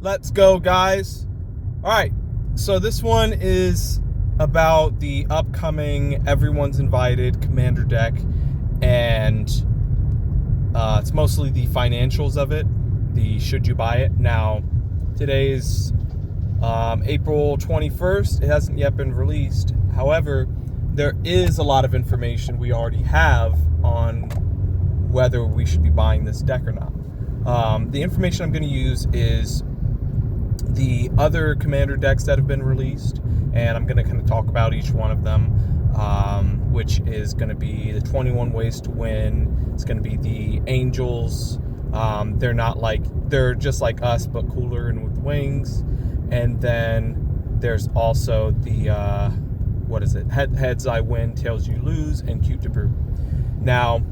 Let's go, guys. All right, so this one is about the upcoming Everyone's Invited Commander deck, and it's mostly the financials of it, the should you buy it. Now, today's April 21st. It hasn't yet been released. However, there is a lot of information we already have on whether we should be buying this deck or not. The information I'm going to use is the other Commander decks that have been released, and I'm going to kind of talk about each one of them, which is going to be the 21 Ways to Win. It's going to be the Angels. They're just like us, but cooler and with wings. And then there's also the, Heads I win, tails you lose, and Cute to Brew. Now,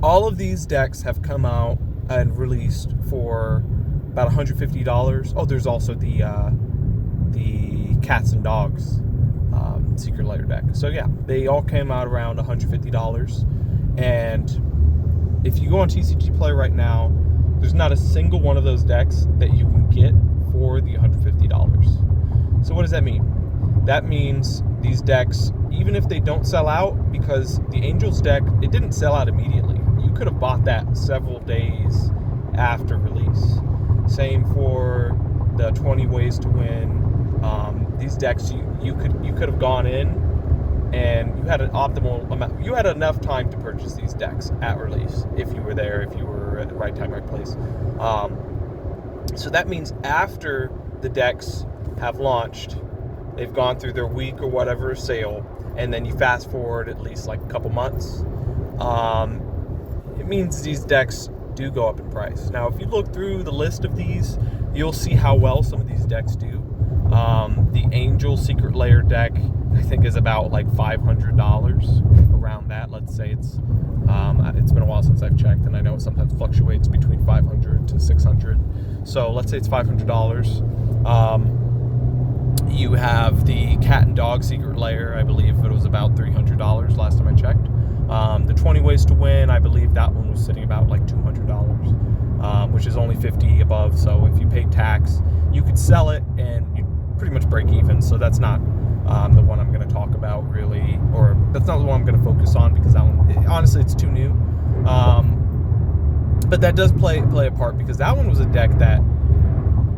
all of these decks have come out and released for about $150. Oh, there's also the Cats and Dogs Secret Lair deck. So yeah, they all came out around $150. And if you go on TCG Play right now, there's not a single one of those decks that you can get for the $150. So what does that mean? That means these decks, even if they don't sell out, because the Angels deck, it didn't sell out immediately. You could have bought that several days after release. Same for the 20 Ways to Win. These decks, you could have gone in and you had an optimal amount. You had enough time to purchase these decks at release if you were there, if you were at the right time, right place. So that means after the decks have launched, they've gone through their week or whatever sale, and then you fast forward at least like a couple months. It means these decks do go up in price. Now, if you look through the list of these, you'll see how well some of these decks do. The Angel Secret Lair deck, I think, is about like $500, around that. Let's say it's been a while since I've checked, and I know it sometimes fluctuates between $500 to $600. So let's say it's $500. You have the Cat and Dog Secret Lair. I believe it was about $300 last time I checked. The 20 Ways to Win, I believe that one was sitting about like $200, which is only $50 above. So if you paid tax, you could sell it and you pretty much break even. So that's not the one I'm going to talk about really, or that's not the one I'm going to focus on, because that one, honestly, it's too new. But that does play a part, because that one was a deck that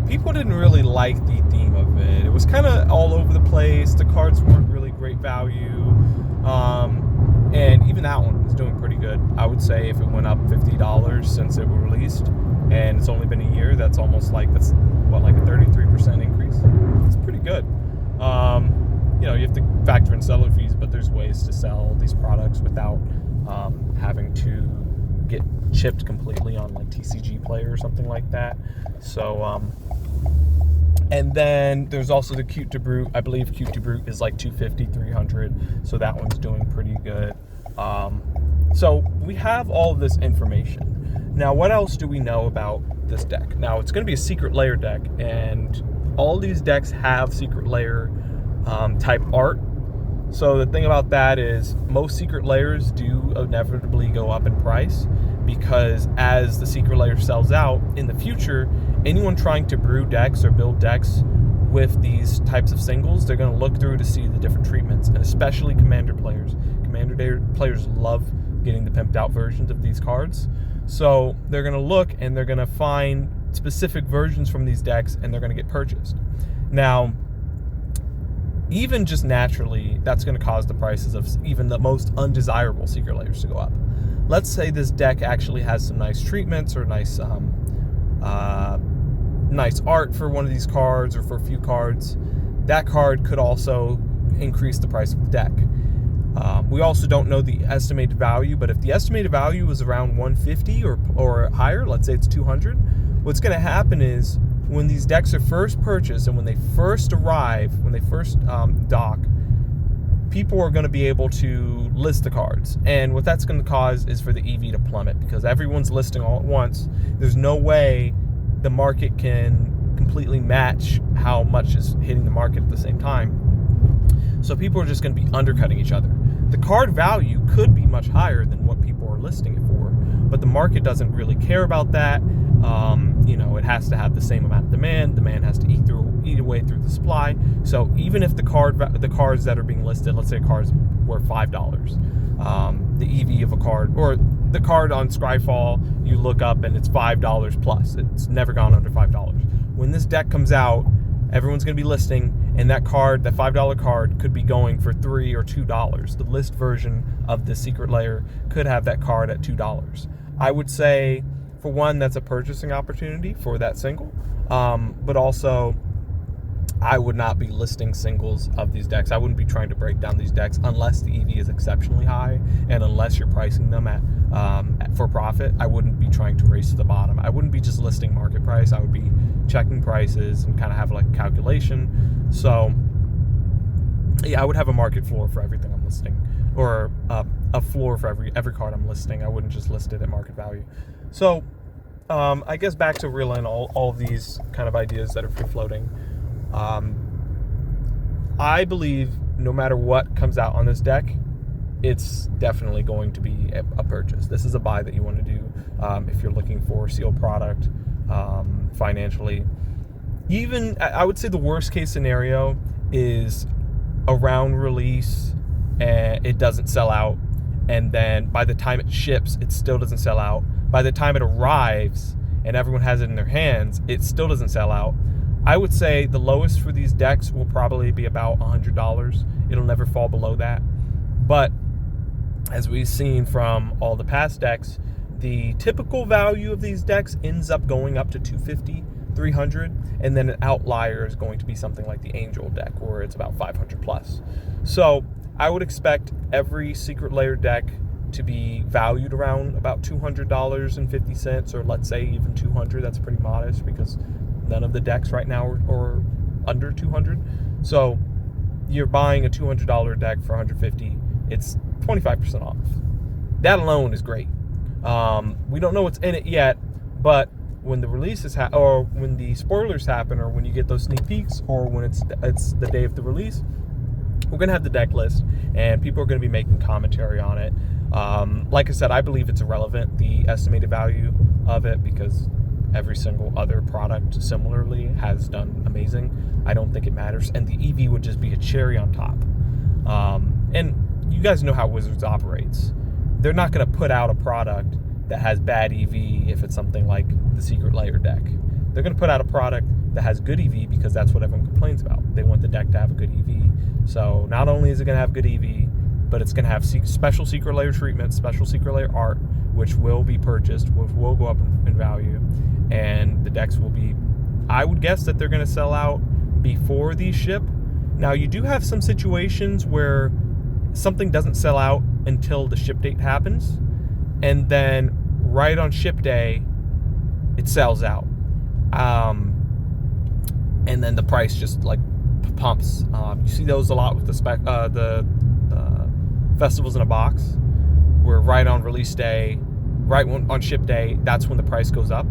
people didn't really like the theme of it. It was kind of all over the place. The cards weren't really great value. And even that one is doing pretty good. I would say if it went up $50 since it was released, and it's only been a year, that's almost like, that's what, like a 33% increase? It's pretty good. You have to factor in seller fees, but there's ways to sell these products without having to get chipped completely on like TCG Play or something like that. So, and then there's also the Cute to Brew. I believe Cute to Brew is like $250, $300. So that one's doing pretty good. So we have all of this information. Now, what else do we know about this deck? Now, it's going to be a Secret Lair deck, and all these decks have Secret Lair type art. So the thing about that is most Secret Lairs do inevitably go up in price, because as the Secret Lair sells out in the future, anyone trying to brew decks or build decks with these types of singles, they're going to look through to see the different treatments, and especially Commander players. Commander players love getting the pimped out versions of these cards. So they're going to look and they're going to find specific versions from these decks, and they're going to get purchased. Now, even just naturally, that's going to cause the prices of even the most undesirable Secret Lairs to go up. Let's say this deck actually has some nice treatments or nice art for one of these cards, or for a few cards. That card could also increase the price of the deck. We also don't know the estimated value, but if the estimated value is around $150 or higher, let's say it's $200, what's going to happen is when these decks are first purchased and when they first arrive, when they first dock, people are going to be able to list the cards. And what that's going to cause is for the EV to plummet, because everyone's listing all at once. There's no way the market can completely match how much is hitting the market at the same time. So people are just going to be undercutting each other. The card value could be much higher than what people are listing it for, but the market doesn't really care about that. It has to have the same amount of demand. Demand has to eat away through the supply. So even if the cars that are being listed, let's say cars were $5, the EV of a card, or the card on Skyfall, you look up and it's $5 plus. It's never gone under $5. When this deck comes out, everyone's going to be listing, and that card, that $5 card, could be going for $3 or $2. The list version of the Secret Lair could have that card at $2. I would say, for one, that's a purchasing opportunity for that single, but also I would not be listing singles of these decks. I wouldn't be trying to break down these decks unless the EV is exceptionally high, and unless you're pricing them at for profit. I wouldn't be trying to race to the bottom. I wouldn't be just listing market price. I would be checking prices and kind of have like a calculation. So yeah, I would have a market floor for everything I'm listing, or a floor for every card I'm listing. I wouldn't just list it at market value. So I guess back to reel in all of these kind of ideas that are free floating. I believe no matter what comes out on this deck, it's definitely going to be a purchase. This is a buy that you want to do if you're looking for sealed product financially. Even, I would say the worst case scenario is around release and it doesn't sell out, and then by the time it ships, it still doesn't sell out. By the time it arrives and everyone has it in their hands, it still doesn't sell out. I would say the lowest for these decks will probably be about $100. It'll never fall below that. But as we've seen from all the past decks, the typical value of these decks ends up going up to $250, $300, and then an outlier is going to be something like the Angel deck, where it's about $500 plus. So I would expect every Secret Lair deck to be valued around about $200.50, or let's say even $200. That's pretty modest because none of the decks right now are under $200. So you're buying a $200 deck for $150. It's 25% off. That alone is great. We don't know what's in it yet, but when the releases or when the spoilers happen, or when you get those sneak peeks, or when it's the day of the release, we're gonna have the deck list, and people are gonna be making commentary on it. Like I said, I believe it's irrelevant, the estimated value of it, because every single other product similarly has done amazing. I don't think it matters, and the EV would just be a cherry on top. And you guys know how Wizards operates. They're not going to put out a product that has bad EV if it's something like the Secret Lair deck. They're going to put out a product that has good EV because that's what everyone complains about. They want the deck to have a good EV. So not only is it going to have good EV, but it's going to have special Secret Lair treatment, special Secret Lair art, which will be purchased, which will go up in value, and the decks will be, I would guess that they're going to sell out before these ship. Now, you do have some situations where something doesn't sell out until the ship date happens, and then right on ship day, it sells out. And then the price just like pumps. You see those a lot with the festivals in a box, where right on release day, right on ship day, that's when the price goes up,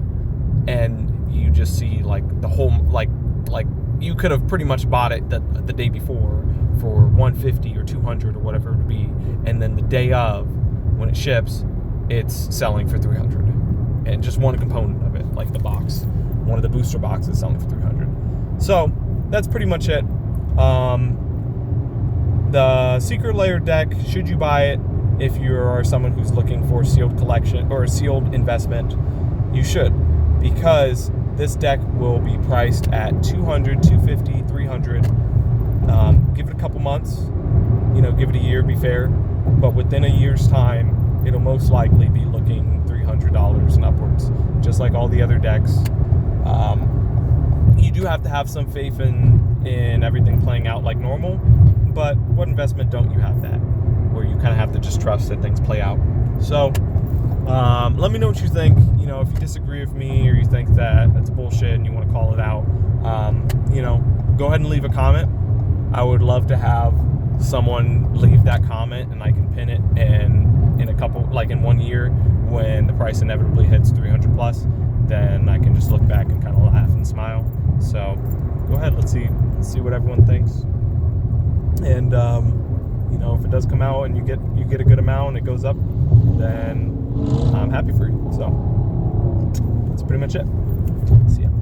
and you just see like the whole like you could have pretty much bought it the day before for $150 or $200 or whatever it would be, and then the day of, when it ships, it's selling for $300, and just one component of it, like the box, one of the booster boxes, selling for $300. So that's pretty much it. The Secret Lair deck, should you buy it if you are someone who's looking for a sealed collection or a sealed investment? You should, because this deck will be priced at $200, $250, $300. Give it a couple months, give it a year, be fair, but within a year's time, it'll most likely be looking $300 and upwards, just like all the other decks. You do have to have some faith in everything playing out like normal, but what investment don't you have that, where you kind of have to just trust that things play out? So let me know what you think. If you disagree with me, or you think that that's bullshit and you want to call it out, go ahead and leave a comment. I would love to have someone leave that comment, and I can pin it, and in a couple, like in 1 year, when the price inevitably hits 300 plus, then I can just look back and kind of laugh and smile. So go ahead, let's see what everyone thinks. And if it does come out and you get a good amount and it goes up, then I'm happy for you. So that's pretty much it. See ya.